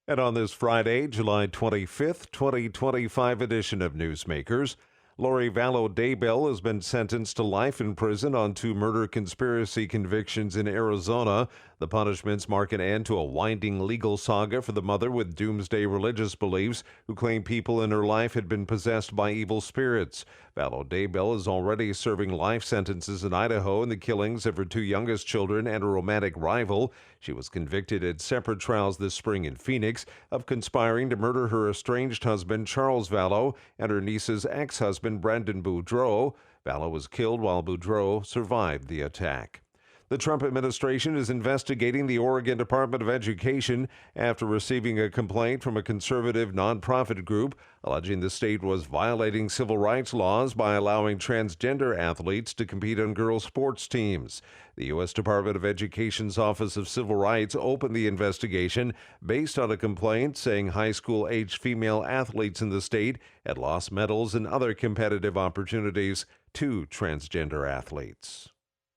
And on this Friday, July 25th, 2025 edition of Newsmakers, Lori Vallow Daybell has been sentenced to life in prison on 2 murder conspiracy convictions in Arizona. The punishments mark an end to a winding legal saga for the mother with doomsday religious beliefs who claimed people in her life had been possessed by evil spirits. Vallow Daybell is already serving life sentences in Idaho in the killings of her 2 youngest children and a romantic rival. She was convicted at separate trials this spring in Phoenix of conspiring to murder her estranged husband Charles Vallow and her niece's ex-husband Brandon Boudreaux. Vallow was killed while Boudreaux survived the attack. The Trump administration is investigating the Oregon Department of Education after receiving a complaint from a conservative nonprofit group alleging the state was violating civil rights laws by allowing transgender athletes to compete on girls' sports teams. The U.S. Department of Education's Office of Civil Rights opened the investigation based on a complaint saying high school-aged female athletes in the state had lost medals and other competitive opportunities to transgender athletes.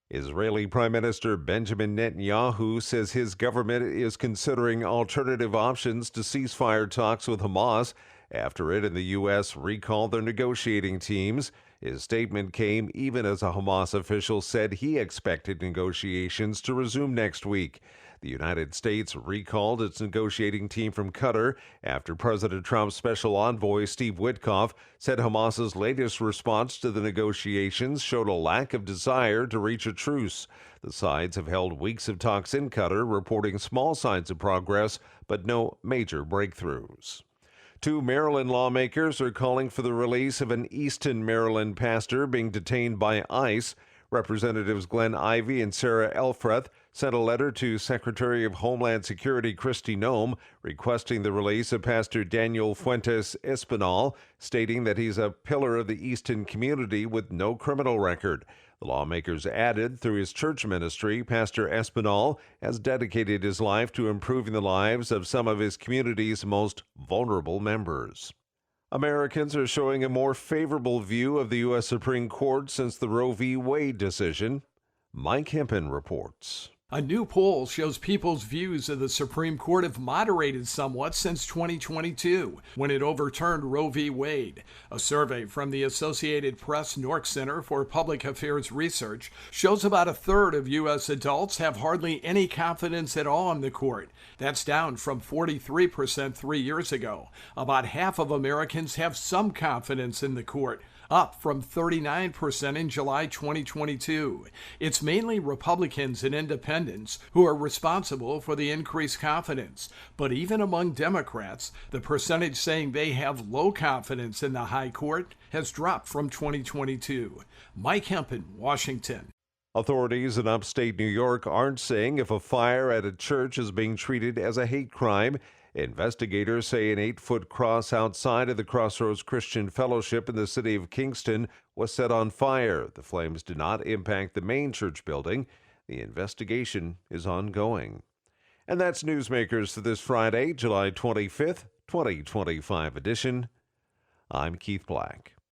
Israeli Prime Minister Benjamin Netanyahu says his government is considering alternative options to ceasefire talks with Hamas after it and the U.S. recalled their negotiating teams. His statement came even as a Hamas official said he expected negotiations to resume next week. The United States recalled its negotiating team from Qatar after President Trump's special envoy Steve Witkoff said Hamas's latest response to the negotiations showed a lack of desire to reach a truce. The sides have held weeks of talks in Qatar, reporting small signs of progress, but no major breakthroughs. 2 Maryland lawmakers are calling for the release of an Easton, Maryland pastor being detained by ICE. Representatives Glenn Ivey and Sarah Elfreth sent a letter to Secretary of Homeland Security Kristi Noem requesting the release of Pastor Daniel Fuentes Espinal, stating that he's a pillar of the Easton community with no criminal record. The lawmakers added, through his church ministry, Pastor Espinal has dedicated his life to improving the lives of some of his community's most vulnerable members. Americans are showing a more favorable view of the U.S. Supreme Court since the Roe v. Wade decision. Mike Hempen reports. A new poll shows people's views of the Supreme Court have moderated somewhat since 2022, when it overturned Roe v. Wade. A survey from the Associated Press Nork Center for Public Affairs Research shows about a third of U.S. adults have hardly any confidence at all in the court. That's down from 43% 3 years ago. About half of Americans have some confidence in the court, up from 39% in July 2022. It's mainly Republicans and independents who are responsible for the increased confidence. But even among Democrats, the percentage saying they have low confidence in the high court has dropped from 2022. Mike Hempen, Washington. Authorities in upstate New York aren't saying if a fire at a church is being treated as a hate crime. Investigators say an 8-foot cross outside of the Crossroads Christian Fellowship in the city of Kingston was set on fire. The flames did not impact the main church building. The investigation is ongoing. And that's Newsmakers for this Friday, July 25th, 2025 edition. I'm Keith Black.